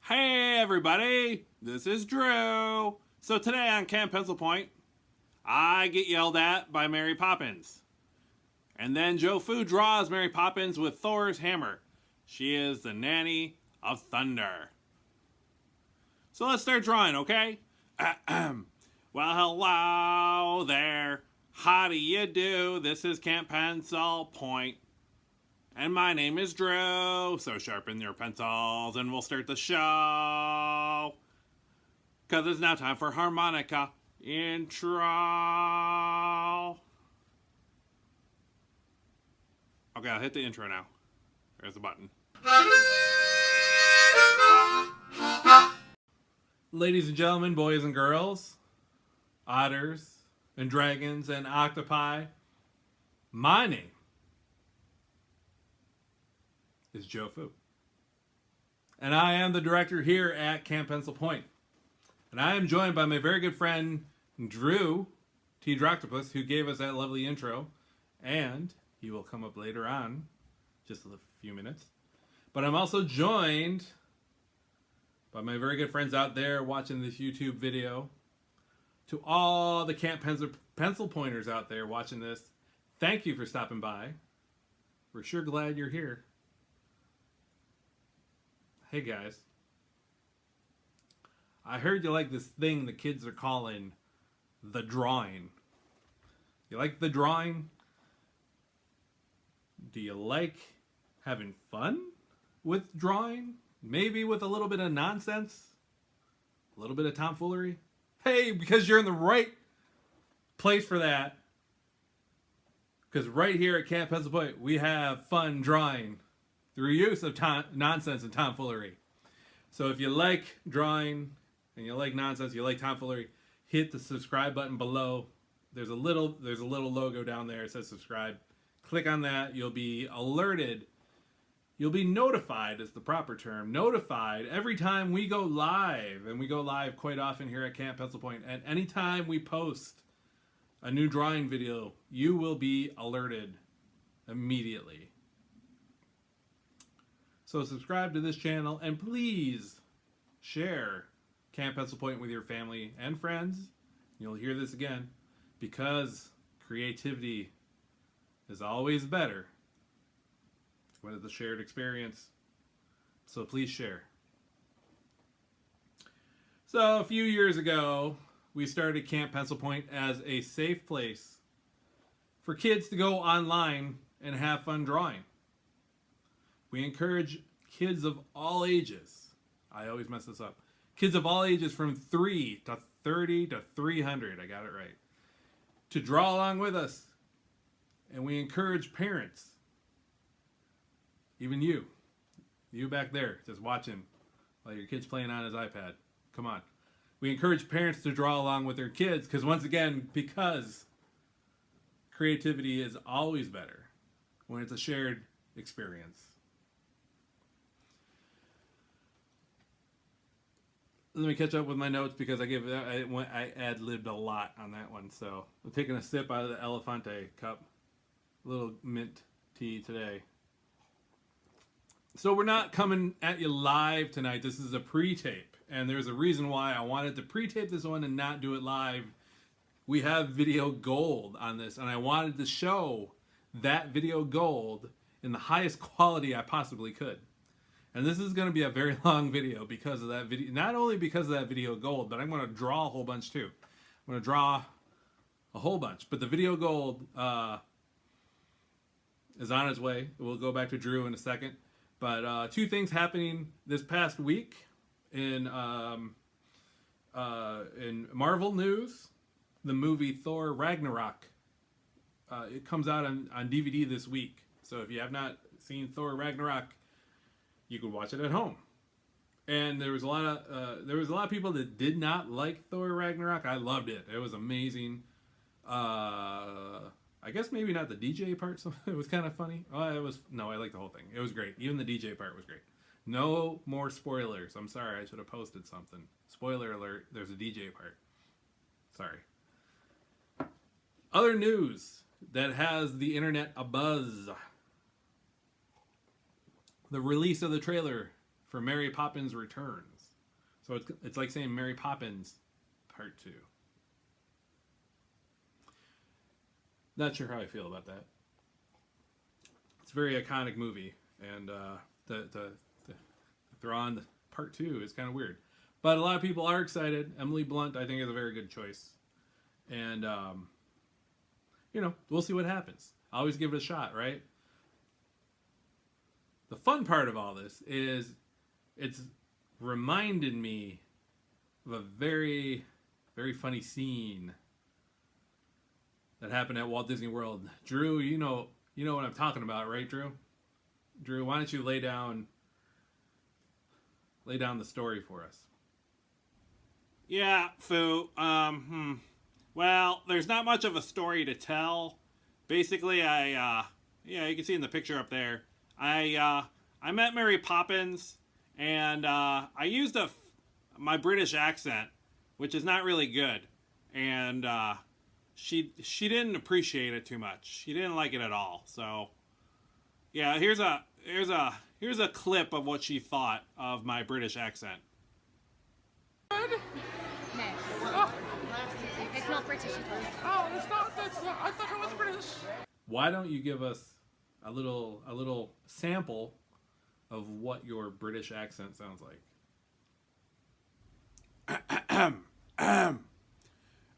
Hey everybody, this is Drew. So today on CampPencilPoint, I get yelled at by Mary Poppins. And then Joe Foo draws Mary Poppins with Thor's hammer. She is the nanny of thunder. So let's start drawing, okay? Well, hello there. How do you do? This is CampPencilPoint. And my name is Drew, so sharpen your pencils and we'll start the show. Because it's now time for harmonica intro. Okay, I'll hit the intro now. There's the button. Ladies and gentlemen, boys and girls, otters and dragons and octopi, my name is Joe Foo. And I am the director here at CampPencilPoint. And I am joined by my very good friend, Drew T. Octopus, who gave us that lovely intro. And he will come up later on, just a few minutes. But I'm also joined by my very good friends out there watching this YouTube video. To all the Camp Pencil Pointers out there watching this, thank you for stopping by. We're sure glad you're here. Hey guys, I heard you like this thing the kids are calling the drawing. You like the drawing? Do you like having fun with drawing? Maybe with a little bit of nonsense? A little bit of tomfoolery? Hey, because you're in the right place for that. Because right here at Camp Pencil Point, we have fun drawing through use of nonsense and tomfoolery. So if you like drawing and you like nonsense, you like tomfoolery, hit the subscribe button below. There's a little logo down there. It says subscribe. Click on that. You'll be alerted. You'll be notified, is the proper term. Notified every time we go live. And we go live quite often here at Camp Pencil Point. And anytime we post a new drawing video, you will be alerted immediately. So subscribe to this channel and please share Camp Pencil Point with your family and friends. You'll hear this again because creativity is always better when it's a shared experience. So please share. So a few years ago, we started Camp Pencil Point as a safe place for kids to go online and have fun drawing. We encourage kids of all ages. I always mess this up. Kids of all ages from 3 to 30 to 300. I got it right. To draw along with us. And we encourage parents. Even you. You back there just watching while your kid's playing on his iPad. Come on. We encourage parents to draw along with their kids because once again, because creativity is always better when it's a shared experience. Let me catch up with my notes because I ad-libbed a lot on that one. So I'm taking a sip out of the Elefante cup. A little mint tea today. So we're not coming at you live tonight. This is a pre-tape. And there's a reason why I wanted to pre-tape this one and not do it live. We have video gold on this. And I wanted to show that video gold in the highest quality I possibly could. And this is going to be a very long video because of that video. Not only because of that video gold, but I'm going to draw a whole bunch too. I'm going to draw a whole bunch. But the video gold is on its way. We'll go back to Drew in a second. But two things happening this past week in Marvel news. The movie Thor Ragnarok. It comes out on DVD this week. So if you have not seen Thor Ragnarok, you could watch it at home. And there was a lot of people that did not like Thor Ragnarok. I loved it. It was amazing. I guess maybe not the DJ part. So it was kind of funny. I liked the whole thing. It was great. Even the DJ part was great. No more spoilers. I'm sorry. I should have posted something. Spoiler alert. There's a DJ part. Sorry. Other news that has the internet abuzz. The release of the trailer for Mary Poppins Returns. So it's like saying Mary Poppins Part 2. Not sure how I feel about that. It's a very iconic movie, and the throw on the Part 2 is kind of weird. But a lot of people are excited. Emily Blunt, I think, is a very good choice. And, you know, we'll see what happens. I always give it a shot, right? The fun part of all this is it's reminded me of a very, very funny scene that happened at Walt Disney World. Drew, you know what I'm talking about, right, Drew? Drew, why don't you lay down the story for us? Yeah, Foo. Well, there's not much of a story to tell. Basically, you can see in the picture up there. I met Mary Poppins, and I used my British accent, which is not really good, and she didn't appreciate it too much. She didn't like it at all. So, yeah, here's a clip of what she thought of my British accent. No. Oh. It's not British at all. Oh, it's not. I thought it was British. Why don't you give us a little sample of what your British accent sounds like? Oh,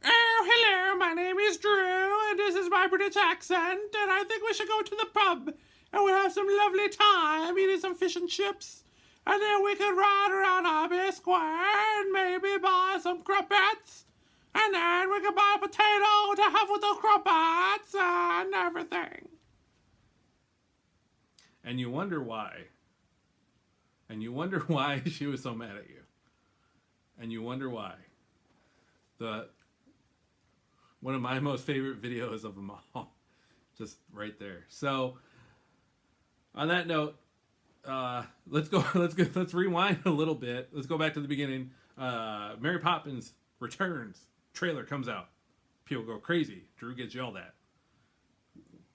hello. My name is Drew, and this is my British accent. And I think we should go to the pub, and we'll have some lovely time eating some fish and chips. And then we can ride around Abbey Square and maybe buy some crumpets. And then we can buy a potato to have with the crumpets and everything. And you wonder why. And you wonder why she was so mad at you. And you wonder why. One of my most favorite videos of them all. Just right there. So, on that note, let's rewind a little bit. Let's go back to the beginning. Mary Poppins Returns trailer comes out. People go crazy. Drew gets yelled at.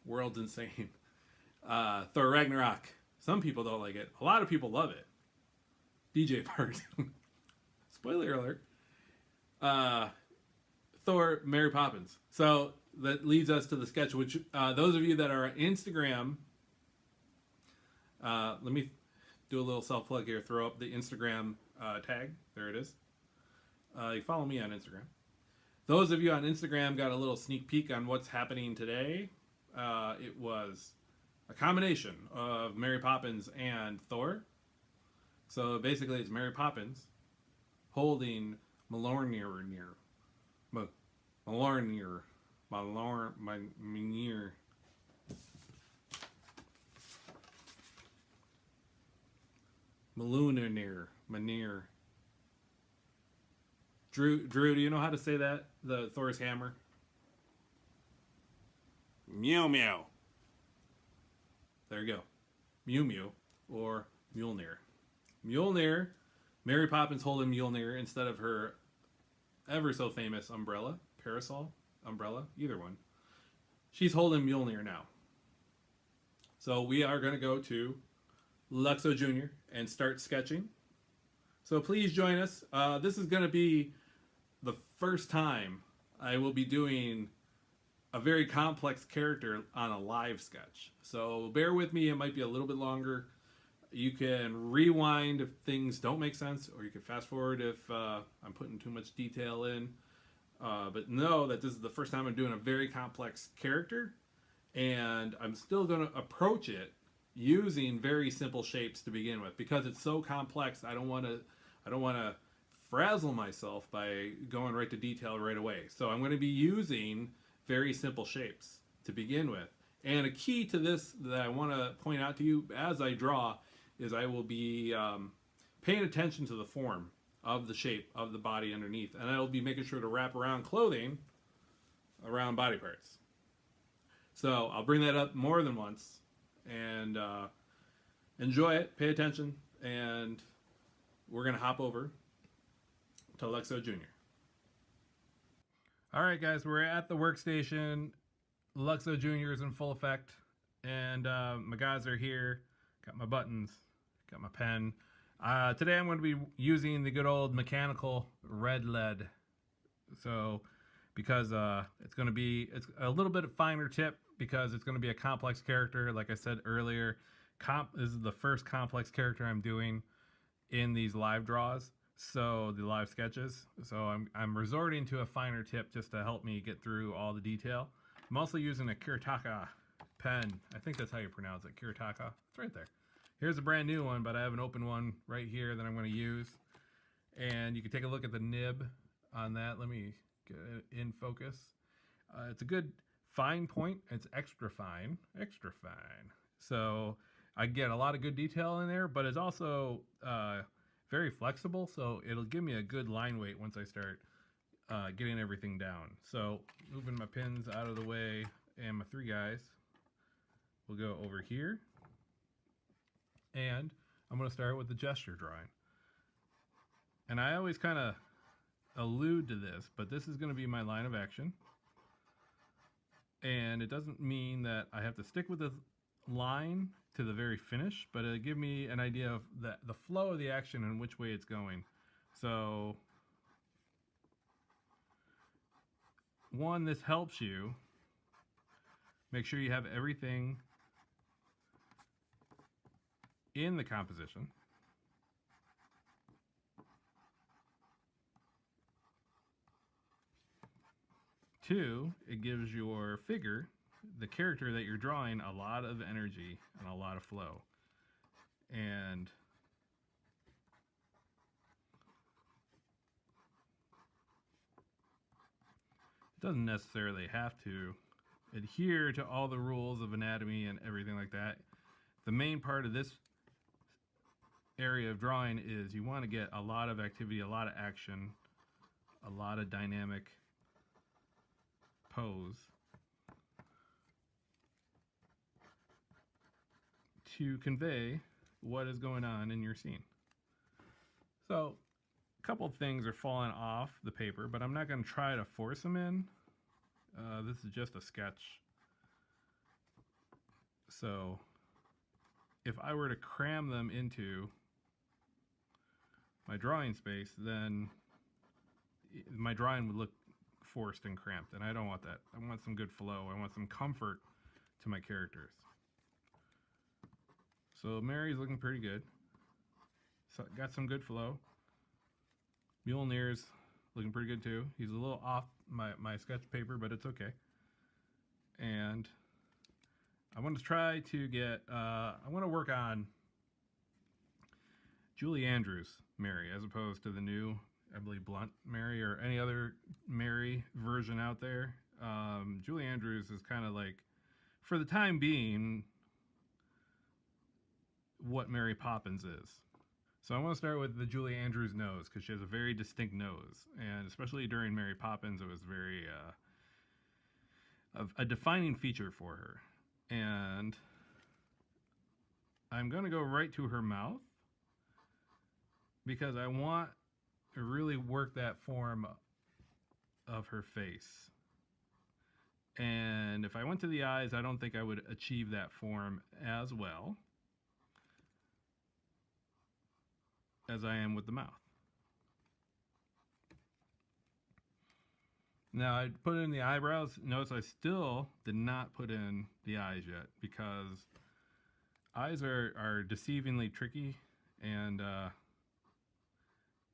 World's insane. Thor Ragnarok. Some people don't like it. A lot of people love it. DJ Parks. Spoiler alert. Thor, Mary Poppins. So that leads us to the sketch, which those of you that are on Instagram, let me do a little self-plug here. Throw up the Instagram tag. There it is. You follow me on Instagram. Those of you on Instagram got a little sneak peek on what's happening today. It was a combination of Mary Poppins and Thor. So basically it's Mary Poppins holding Mjolnir. Drew, do you know how to say that? The Thor's hammer? Mew mew. There you go. Mew Mew or Mjolnir. Mjolnir, Mary Poppins holding Mjolnir instead of her ever so famous umbrella, parasol, umbrella, either one. She's holding Mjolnir now. So we are going to go to Luxo Jr. and start sketching. So please join us. This is going to be the first time I will be doing a very complex character on a live sketch. So bear with me, it might be a little bit longer. You can rewind if things don't make sense, or you can fast forward if I'm putting too much detail in. But know that this is the first time I'm doing a very complex character, and I'm still going to approach it using very simple shapes to begin with, because it's so complex. I don't want to frazzle myself by going right to detail right away. So I'm going to be using very simple shapes to begin with. And a key to this that I want to point out to you as I draw is I will be paying attention to the form of the shape of the body underneath, and I will be making sure to wrap around clothing around body parts. So I'll bring that up more than once, and enjoy it, pay attention, and we're going to hop over to Luxo Jr. All right, guys, we're at the workstation. Luxo Jr. is in full effect, and my guys are here. Got my buttons, got my pen. Today I'm going to be using the good old mechanical red lead. So, because it's a little bit finer tip because it's going to be a complex character. Like I said earlier, this is the first complex character I'm doing in these live draws. So the live sketches. So I'm resorting to a finer tip just to help me get through all the detail. I'm also using a Kuretake pen. I think that's how you pronounce it. Kuretake. It's right there. Here's a brand new one, but I have an open one right here that I'm going to use. And you can take a look at the nib on that. Let me get it in focus. It's a good fine point. It's extra fine. Extra fine. So I get a lot of good detail in there, but it's also very flexible. So it'll give me a good line weight once I start getting everything down. So moving my pins out of the way and my three guys. We'll go over here. And I'm going to start with the gesture drawing. And I always kind of allude to this, but this is going to be my line of action. And it doesn't mean that I have to stick with the line to the very finish, but it'll give me an idea of the flow of the action and which way it's going. So, one, this helps you make sure you have everything in the composition. Two, it gives your figure, the character that you're drawing, a lot of energy and a lot of flow. And it doesn't necessarily have to adhere to all the rules of anatomy and everything like that. The main part of this area of drawing is you want to get a lot of activity, a lot of action, a lot of dynamic pose to convey what is going on in your scene. So a couple of things are falling off the paper, but I'm not going to try to force them in. This is just a sketch. So if I were to cram them into my drawing space, then my drawing would look forced and cramped, and I don't want that. I want some good flow. I want some comfort to my characters. So Mary's looking pretty good. So got some good flow. Mjolnir's looking pretty good too. He's a little off my sketch paper, but it's okay. And I want to try to get, I want to work on Julie Andrews Mary, as opposed to the new, I believe, Blunt Mary or any other Mary version out there. Julie Andrews is kind of like, for the time being, what Mary Poppins is. So I want to start with the Julie Andrews nose, because she has a very distinct nose. And especially during Mary Poppins, it was very, a defining feature for her. And I'm going to go right to her mouth, because I want to really work that form of her face. And if I went to the eyes, I don't think I would achieve that form as well as I am with the mouth. Now I put in the eyebrows. Notice I still did not put in the eyes yet, because eyes are deceivingly tricky, and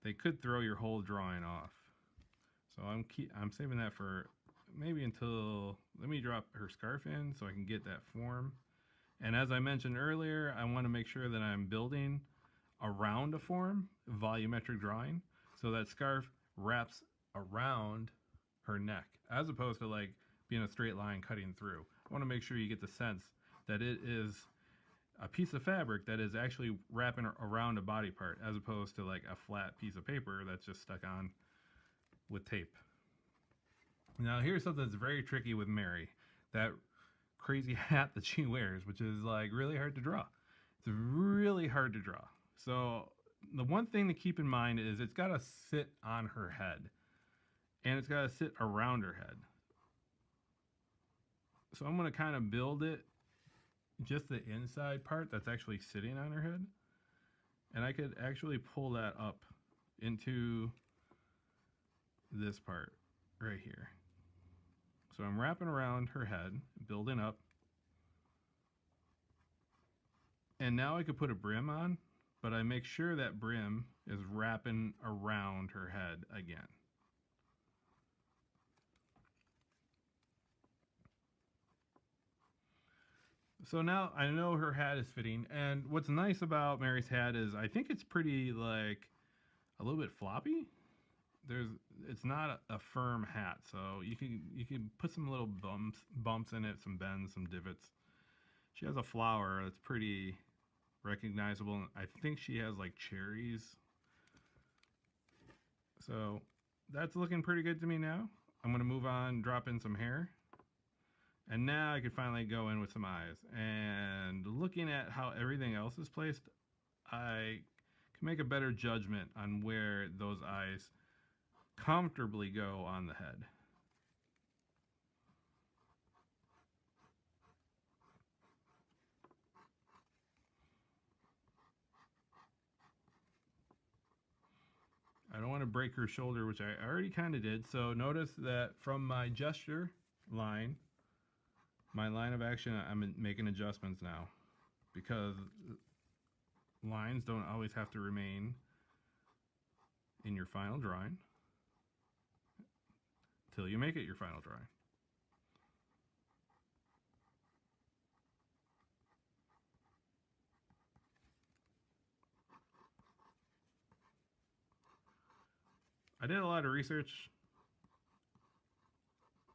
they could throw your whole drawing off. So I'm saving that for maybe until, let me drop her scarf in so I can get that form. And as I mentioned earlier, I want to make sure that I'm building around a form, volumetric drawing, so that scarf wraps around her neck, as opposed to like being a straight line cutting through. I want to make sure you get the sense that it is a piece of fabric that is actually wrapping around a body part, as opposed to like a flat piece of paper that's just stuck on with tape. Now here's something that's very tricky with Mary, that crazy hat that she wears, which is like really hard to draw. It's really hard to draw. So the one thing to keep in mind is it's got to sit on her head, and it's got to sit around her head. So I'm going to kind of build it, just the inside part that's actually sitting on her head. And I could actually pull that up into this part right here. So I'm wrapping around her head, building up. And now I could put a brim on, but I make sure that brim is wrapping around her head again. So now I know her hat is fitting, and what's nice about Mary's hat is I think it's pretty, like, a little bit floppy. It's not a firm hat, so you can put some little bumps in it, some bends, some divots. She has a flower that's pretty recognizable. I think she has like cherries. So that's looking pretty good to me now. I'm gonna move on, drop in some hair. And now I can finally go in with some eyes. And looking at how everything else is placed, I can make a better judgment on where those eyes comfortably go on the head. I don't want to break her shoulder, which I already kind of did. So notice that from my gesture line, my line of action, I'm making adjustments now, because lines don't always have to remain in your final drawing till you make it your final drawing. I did a lot of research.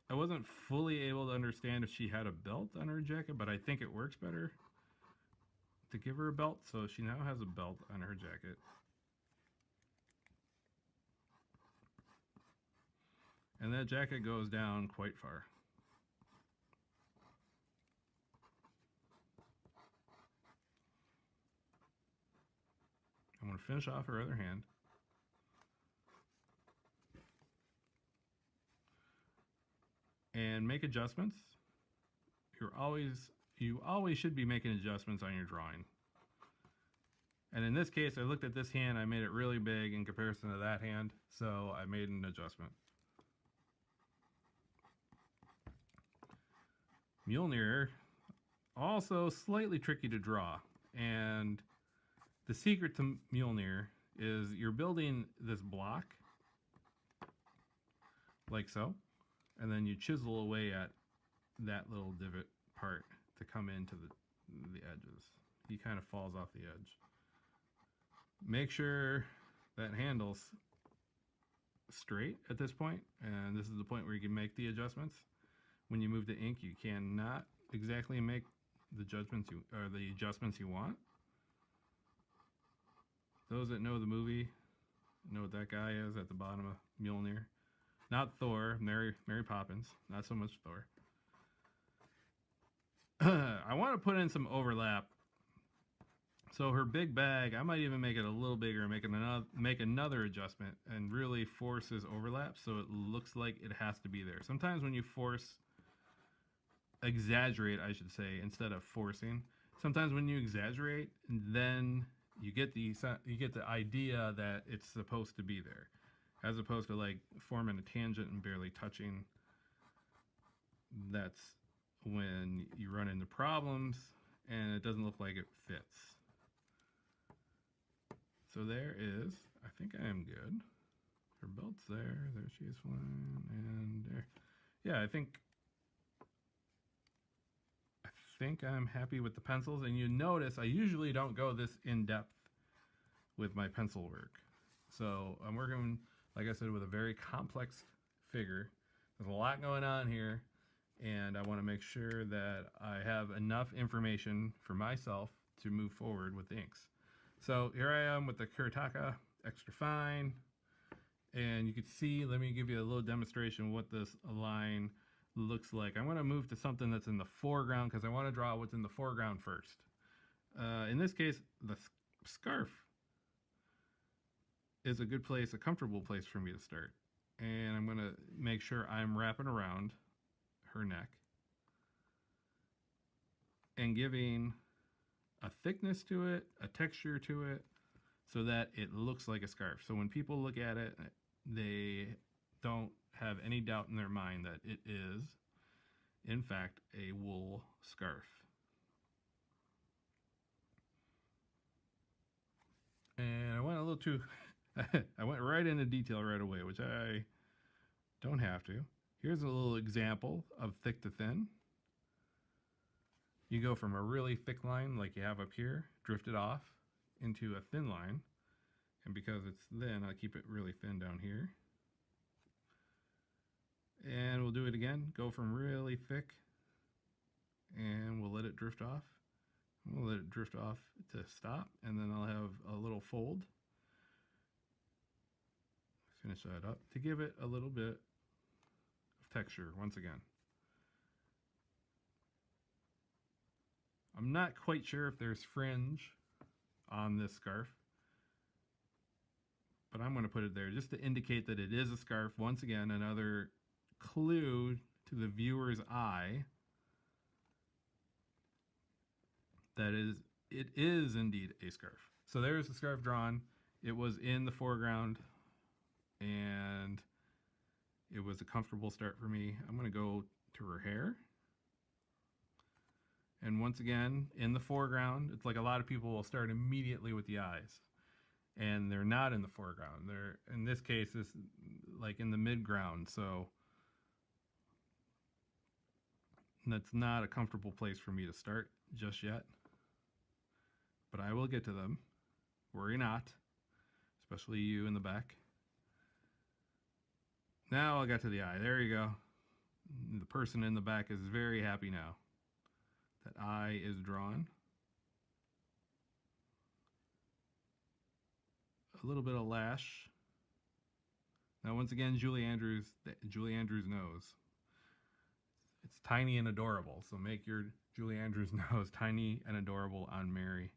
I wasn't fully able to understand if she had a belt on her jacket, but I think it works better to give her a belt, so she now has a belt on her jacket. And that jacket goes down quite far. I'm going to finish off her other hand. And make adjustments. You always should be making adjustments on your drawing. And in this case, I looked at this hand, I made it really big in comparison to that hand, so I made an adjustment. Mjolnir, also slightly tricky to draw. And the secret to Mjolnir is you're building this block, like so. And then you chisel away at that little divot part to come into the edges. He kind of falls off the edge. Make sure that handle's straight at this point, and this is the point where you can make the adjustments. When you move to ink, you cannot exactly make the adjustments you want. Those that know the movie know what that guy is at the bottom of Mjolnir. Not Thor, Mary Poppins. Not so much Thor. I want to put in some overlap. So her big bag, I might even make it a little bigger, make another adjustment, and really force his overlap so it looks like it has to be there. Sometimes when you exaggerate, I should say, instead of forcing. Sometimes when you exaggerate, then you get the idea that it's supposed to be there, as opposed to like forming a tangent and barely touching. That's when you run into problems and it doesn't look like it fits. So there is, I think I am good. Her belt's there, there she is flying, and there. Yeah, I think I'm happy with the pencils. And you notice I usually don't go this in depth with my pencil work. So I'm working, like I said, with a very complex figure. There's a lot going on here, and I want to make sure that I have enough information for myself to move forward with the inks. So here I am with the Kuretake extra fine, and you can see, let me give you a little demonstration of what this line looks like. I'm going to move to something that's in the foreground because I want to draw what's in the foreground first. In this case, the scarf is a good place, a comfortable place for me to start. And I'm going to make sure I'm wrapping around her neck and giving a thickness to it, a texture to it. so that it looks like a scarf. So when people look at it, they don't have any doubt in their mind that it is, in fact, a wool scarf. And I went a little too, I went right into detail right away, which I don't have to. Here's a little example of thick to thin. You go from a really thick line like you have up here, drift it off into a thin line. And because it's thin, I keep it really thin down here. And we'll do it again. Go from really thick and we'll let it drift off. We'll let it drift off to stop, and then I'll have a little fold. Finish that up to give it a little bit of texture once again. I'm not quite sure if there's fringe on this scarf, but I'm going to put it there just to indicate that it is a scarf. Once again, another clue to the viewer's eye that it is indeed a scarf. So there's the scarf drawn. It was in the foreground and it was a comfortable start for me. I'm going to go to her hair. And once again, in the foreground, it's like a lot of people will start immediately with the eyes. And they're not in the foreground. They're, in this case, it's like in the midground. So that's not a comfortable place for me to start just yet. But I will get to them. Worry not. Especially you in the back. Now I'll get to the eye. There you go. The person in the back is very happy now. That eye is drawn. A little bit of lash. Now once again, Julie Andrews nose. It's tiny and adorable. So make your Julie Andrews nose tiny and adorable on Mary.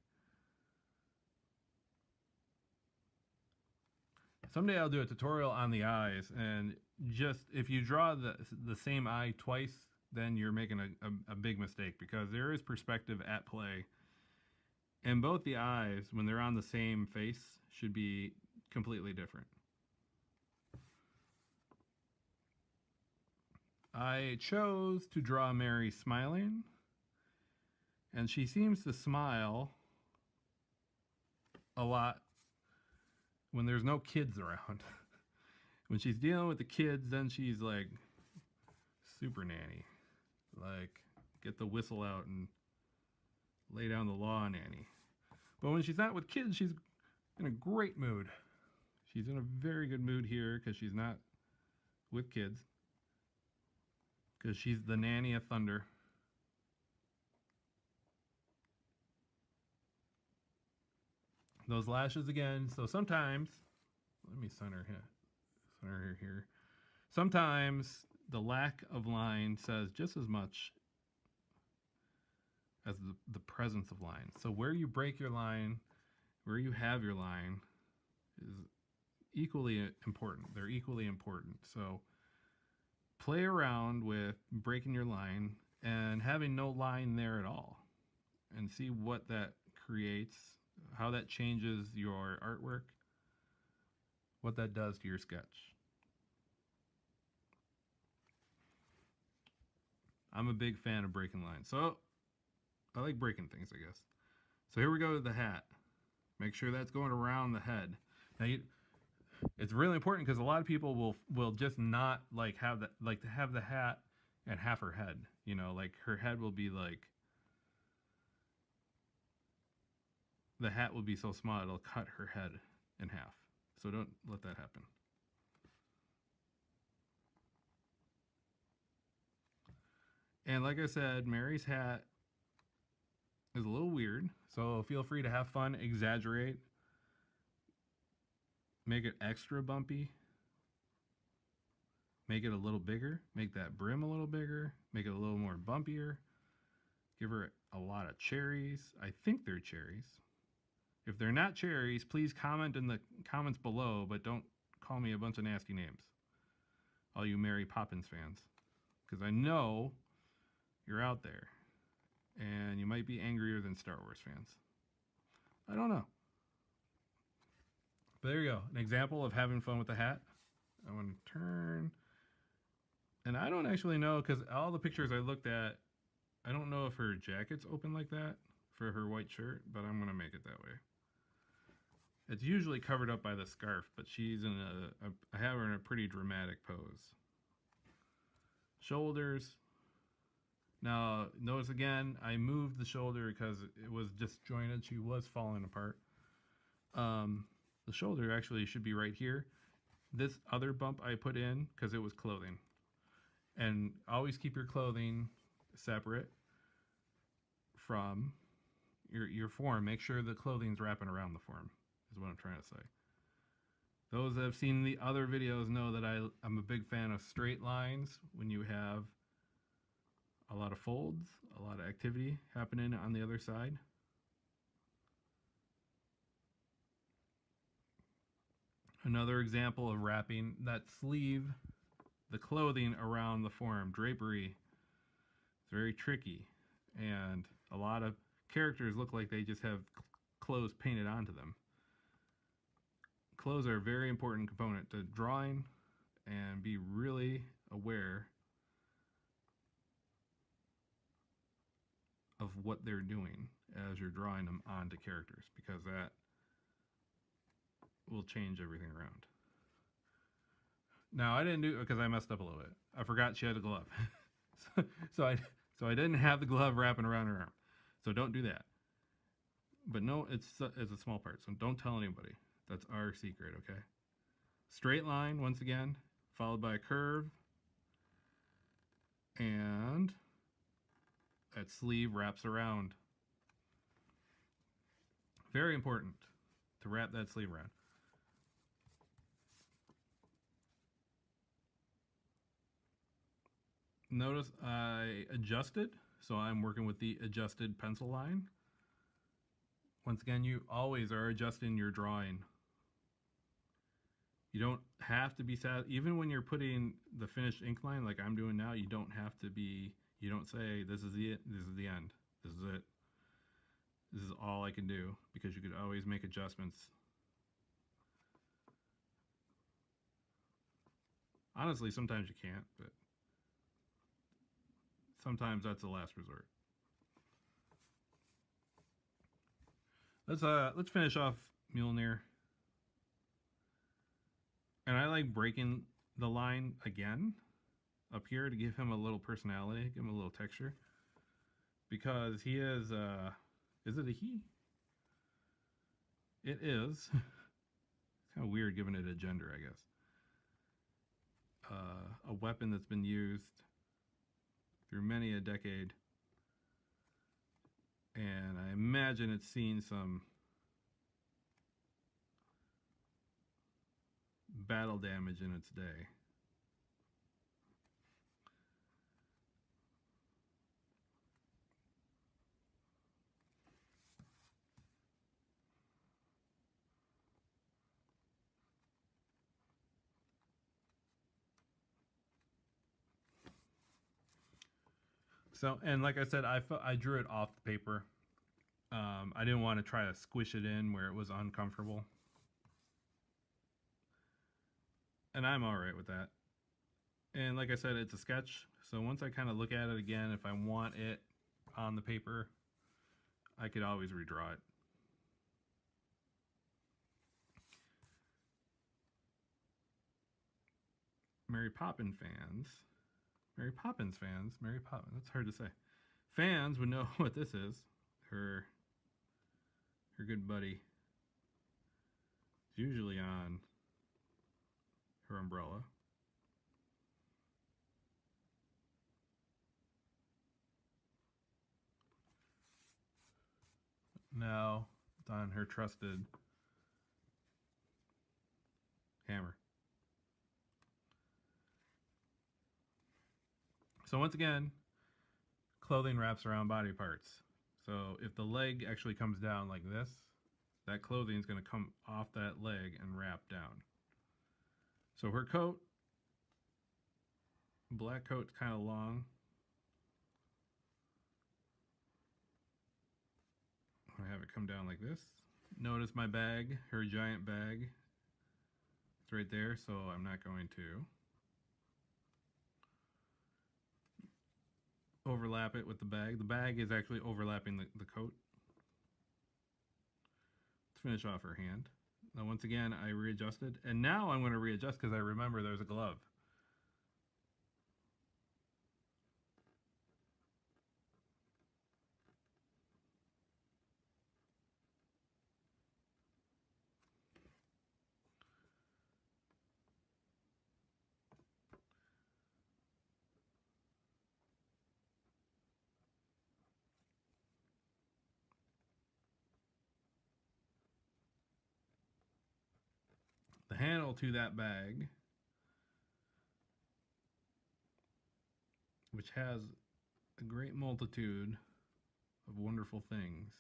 Someday I'll do a tutorial on the eyes, and just if you draw the same eye twice, then you're making a big mistake, because there is perspective at play. And both the eyes, when they're on the same face, should be completely different. I chose to draw Mary smiling, and she seems to smile a lot when there's no kids around. When she's dealing with the kids, then she's like super nanny. Like, get the whistle out and lay down the law, nanny. But when she's not with kids, she's in a great mood. She's in a very good mood here because she's not with kids. Because she's the nanny of thunder. Those lashes again. So sometimes, let me center her here. Sometimes the lack of line says just as much as the presence of line. So where you break your line, where you have your line, is equally important. They're equally important. So play around with breaking your line and having no line there at all, and see what that creates, how that changes your artwork, what that does to your sketch. I'm a big fan of breaking lines. So I like breaking things, I guess. So here we go to the hat. Make sure that's going around the head. Now it's really important because a lot of people will just not like have that, like to have the hat and half her head. You know, like her head will be like, the hat will be so small it'll cut her head in half. So don't let that happen. And like I said, Mary's hat is a little weird, so feel free to have fun, exaggerate, make it extra bumpy, make it a little bigger, make that brim a little bigger, make it a little more bumpier, give her a lot of cherries. I think they're cherries. If they're not cherries, please comment in the comments below, but don't call me a bunch of nasty names, all you Mary Poppins fans, because I know you're out there, and you might be angrier than Star Wars fans. I don't know. But there you go. An example of having fun with the hat. I want to turn. And I don't actually know, because all the pictures I looked at, I don't know if her jacket's open like that for her white shirt, but I'm going to make it that way. It's usually covered up by the scarf, but she's in I have her in a pretty dramatic pose. Shoulders. Now, notice again, I moved the shoulder because it was disjointed. She was falling apart. The shoulder actually should be right here. This other bump I put in because it was clothing. And always keep your clothing separate from your form. Make sure the clothing's wrapping around the form, is what I'm trying to say. Those that have seen the other videos know that I'm a big fan of straight lines when you have a lot of folds, a lot of activity happening on the other side. Another example of wrapping that sleeve, the clothing around the form, drapery. It's very tricky, and a lot of characters look like they just have clothes painted onto them. Clothes are a very important component to drawing, and be really aware of what they're doing as you're drawing them onto characters, because that will change everything around. Now, I didn't do it because I messed up a little bit. I forgot she had a glove. so I didn't have the glove wrapping around her arm. So don't do that. But no, it's a small part, so don't tell anybody. That's our secret, okay? Straight line, once again, followed by a curve. And that sleeve wraps around. Very important to wrap that sleeve around. Notice I adjusted, so I'm working with the adjusted pencil line. Once again, you always are adjusting your drawing. You don't have to be sad. Even when you're putting the finished ink line like I'm doing now, you don't have to be, you don't say, this is the end. This is it. This is all I can do, because you could always make adjustments. Honestly, sometimes you can't, but sometimes that's the last resort. Let's finish off Mjolnir. And I like breaking the line again up here to give him a little personality, give him a little texture. Because he is it a he? It is. It's kind of weird giving it a gender, I guess. A weapon that's been used through many a decade. And I imagine it's seen some battle damage in its day. So, and like I said, I drew it off the paper. I didn't want to try to squish it in where it was uncomfortable. And I'm all right with that. And like I said, it's a sketch. So once I kind of look at it again, if I want it on the paper, I could always redraw it. Mary Poppins fans, that's hard to say. Fans would know what this is. Her good buddy. It's usually on her umbrella. Now it's on her trusted hammer. So once again, clothing wraps around body parts. So if the leg actually comes down like this, that clothing is going to come off that leg and wrap down. So her coat, black coat's kind of long. I have it come down like this. Notice my bag, her giant bag, It's right there, so I'm not going to overlap it with the bag. The bag is actually overlapping the coat. Let's finish off her hand. Now once again, I readjusted, and now I'm going to readjust because I remember there's a glove. The handle to that bag, which has a great multitude of wonderful things.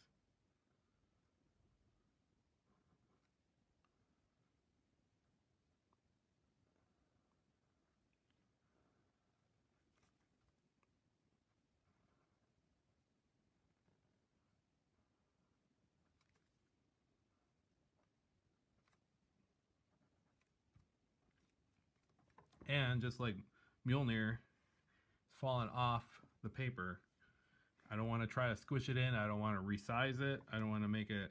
And just like Mjolnir, it's falling off the paper. I don't want to try to squish it in. I don't want to resize it. I don't want to make it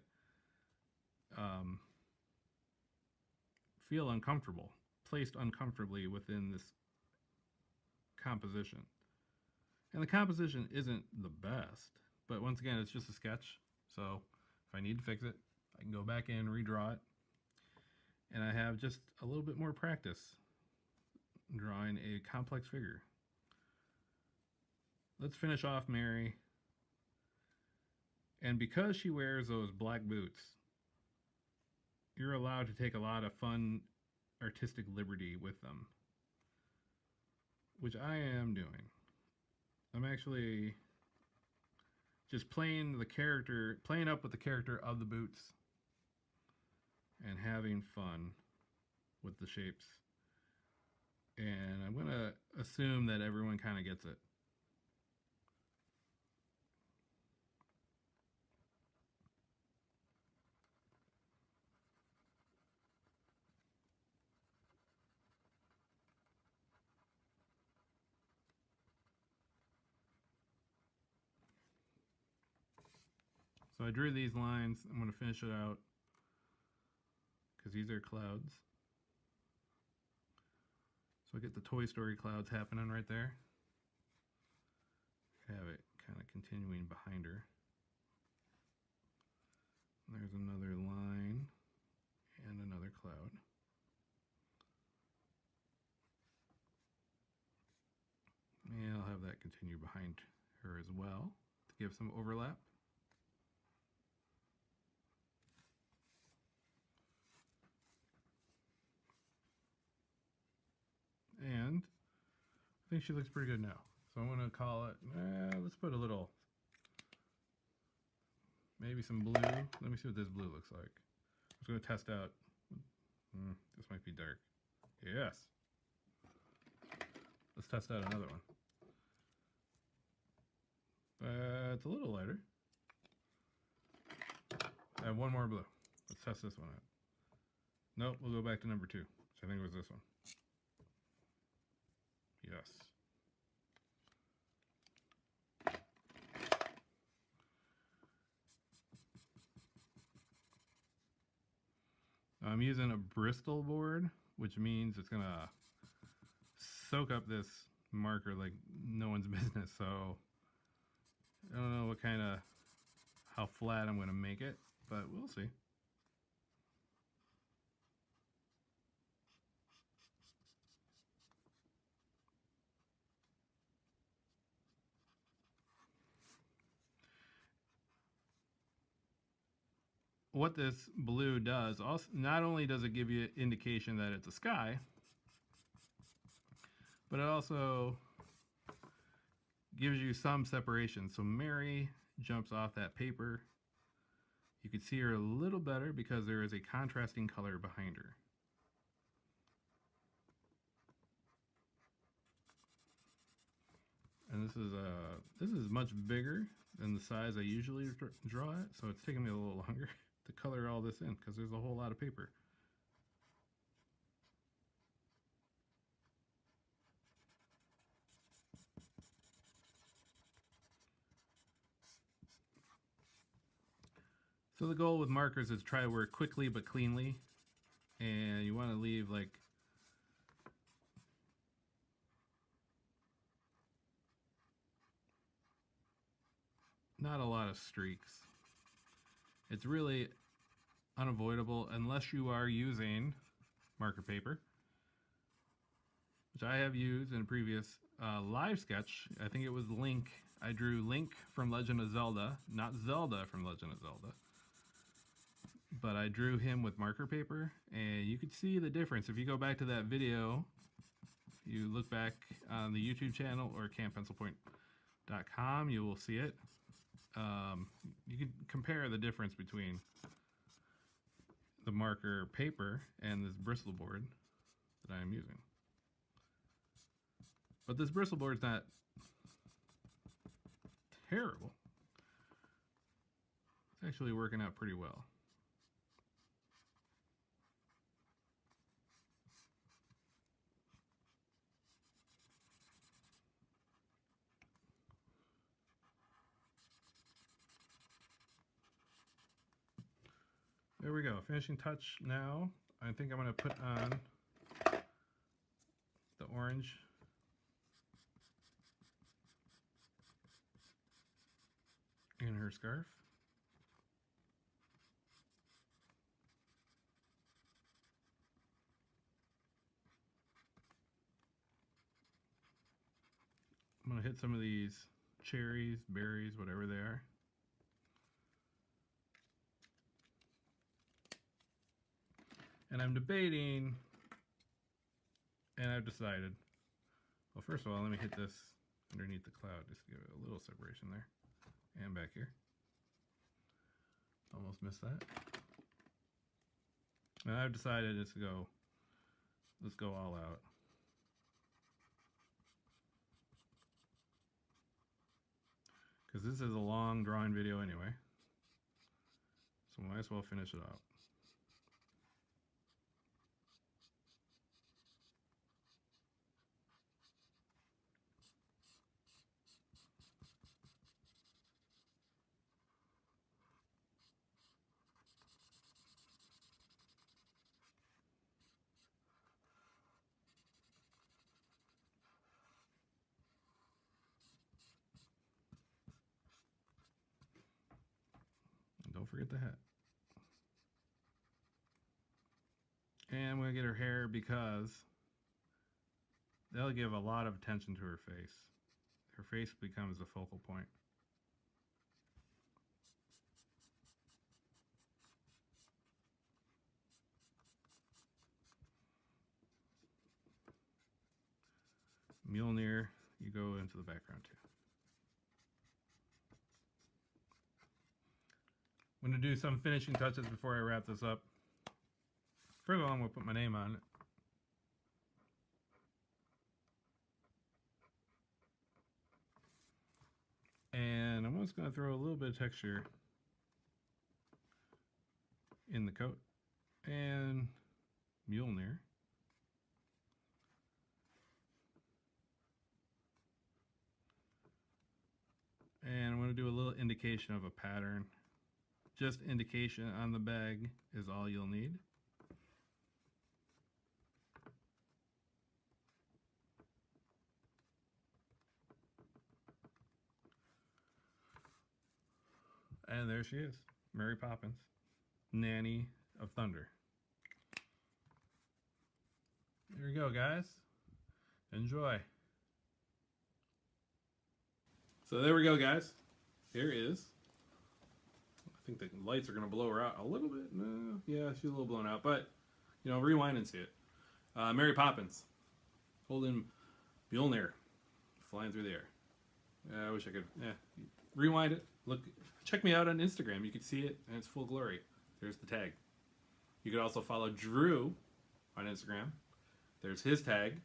feel uncomfortable, placed uncomfortably within this composition. And the composition isn't the best, but once again, it's just a sketch. So if I need to fix it, I can go back in, redraw it. And I have just a little bit more practice drawing a complex figure. Let's finish off Mary. And because she wears those black boots, you're allowed to take a lot of fun artistic liberty with them, which I am doing. I'm actually just playing up with the character of the boots and having fun with the shapes. And I'm going to assume that everyone kind of gets it. So I drew these lines. I'm going to finish it out because these are clouds. So I get the Toy Story clouds happening right there. Have it kind of continuing behind her. And there's another line and another cloud. And I'll have that continue behind her as well to give some overlap. And I think she looks pretty good now. So I'm going to call it, let's put a little, maybe some blue. Let me see what this blue looks like. I'm just going to test out. This might be dark. Yes. Let's test out another one. It's a little lighter. I have one more blue. Let's test this one out. Nope, we'll go back to number 2, which I think was this one. Yes. I'm using a Bristol board, which means it's going to soak up this marker like no one's business. So I don't know how flat I'm going to make it, but we'll see. What this blue does, also, not only does it give you indication that it's a sky, but it also gives you some separation. So Mary jumps off that paper. You can see her a little better because there is a contrasting color behind her. And this is much bigger than the size I usually draw it, so it's taking me a little longer to color all this in because there's a whole lot of paper. So the goal with markers is try to work quickly but cleanly. And you want to leave like not a lot of streaks. It's really unavoidable unless you are using marker paper, which I have used in a previous live sketch. I think it was Link. I drew Link from Legend of Zelda, not Zelda from Legend of Zelda. But I drew him with marker paper, and you could see the difference. If you go back to that video, you look back on the YouTube channel or CampPencilPoint.com, you will see it. You can compare the difference between the marker paper and this bristle board that I am using. But this bristle board is not terrible. It's actually working out pretty well. There we go, finishing touch now. I think I'm gonna put on the orange in her scarf. I'm gonna hit some of these cherries, berries, whatever they are. And I'm debating, and I've decided, well, first of all, let me hit this underneath the cloud, just to give it a little separation there, and back here. Almost missed that. And I've decided let's go all out. Because this is a long drawing video anyway, so might as well finish it out. Don't forget the hat. And I'm going to get her hair because that'll give a lot of attention to her face. Her face becomes the focal point. Mjolnir, you go into the background too. I'm going to do some finishing touches before I wrap this up. First of all, I'm going to put my name on it. And I'm just going to throw a little bit of texture in the coat. And Mjolnir. And I'm going to do a little indication of a pattern. Just indication on the bag is all you'll need. And there she is, Mary Poppins, Nanny of Thunder. There you go, guys. Enjoy. So there we go, guys. Here is. I think the lights are going to blow her out a little bit. No, yeah, she's a little blown out. But, you know, rewind and see it. Mary Poppins holding Mjolnir, flying through the air. I wish I could. Rewind it. Look, check me out on Instagram. You can see it in its full glory. There's the tag. You could also follow Drew on Instagram. There's his tag.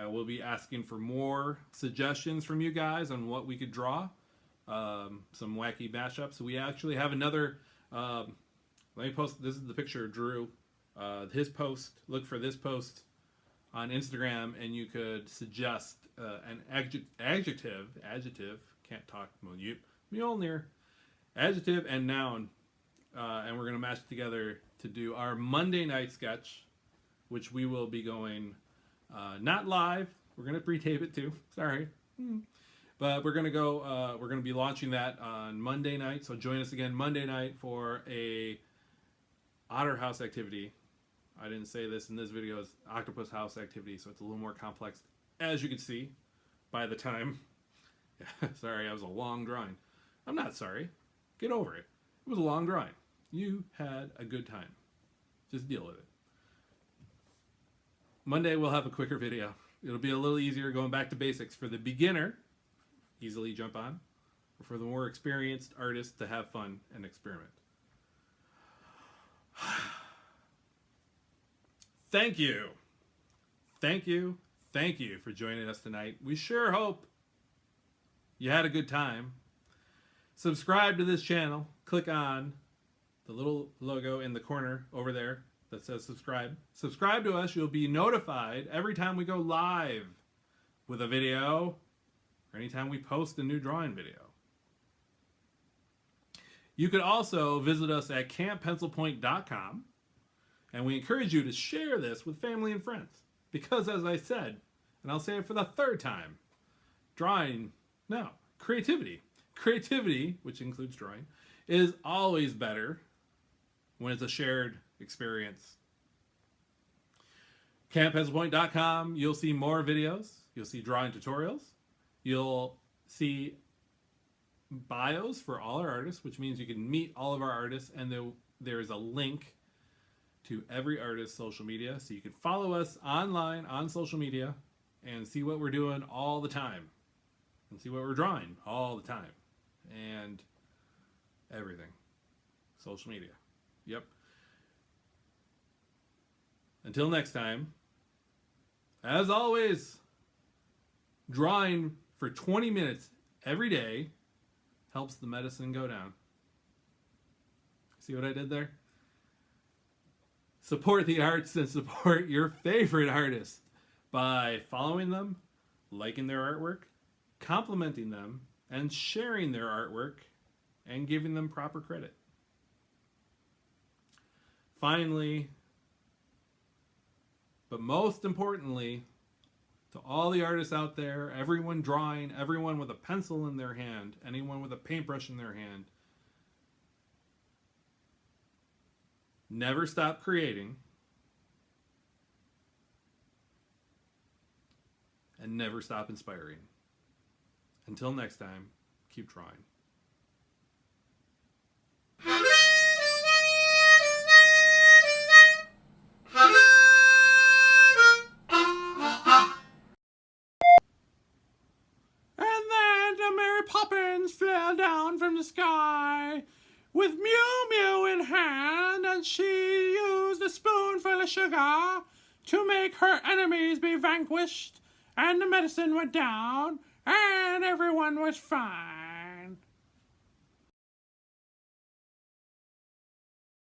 We'll be asking for more suggestions from you guys on what we could draw. Some wacky mashups. We actually have another. Let me post. This is the picture of Drew. His post. Look for this post on Instagram, and you could suggest an adjective. Can't talk. Mjolnir. Adjective and noun and we're going to match it together to do our Monday night sketch, which we will be going not live. We're going to pre-tape it too. Sorry. But we're going to go, we're going to be launching that on Monday night. So join us again Monday night for a Otter House Activity. I didn't say this in this video. It's Octopus House Activity, so it's a little more complex, as you can see by the time. Sorry, that was a long drawing. I'm not sorry. Get over it. It was a long drawing. You had a good time. Just deal with it. Monday we'll have a quicker video. It'll be a little easier going back to basics for the beginner. Easily jump on. Or for the more experienced artists to have fun and experiment. Thank you. Thank you. Thank you for joining us tonight. We sure hope you had a good time. Subscribe to this channel. Click on the little logo in the corner over there that says subscribe. Subscribe to us. You'll be notified every time we go live with a video or anytime we post a new drawing video. You could also visit us at CampPencilPoint.com, and we encourage you to share this with family and friends because, as I said, and I'll say it for the third time, creativity, which includes drawing, is always better when it's a shared experience. CampPencilPoint.com, you'll see more videos. You'll see drawing tutorials. You'll see bios for all our artists, which means you can meet all of our artists, and there's a link to every artist's social media, so you can follow us online on social media and see what we're doing all the time, and see what we're drawing all the time, and everything. Social media. Yep. Until next time, as always, drawing for 20 minutes every day helps the medicine go down. See what I did there? Support the arts and support your favorite artists by following them, liking their artwork, complimenting them, and sharing their artwork and giving them proper credit. Finally, but most importantly, to all the artists out there, everyone drawing, everyone with a pencil in their hand, anyone with a paintbrush in their hand, never stop creating and never stop inspiring. Until next time, keep drawing. Mary Poppins fell down from the sky with Mew Mew in hand, and she used a spoonful of sugar to make her enemies be vanquished, and the medicine went down, and everyone was fine.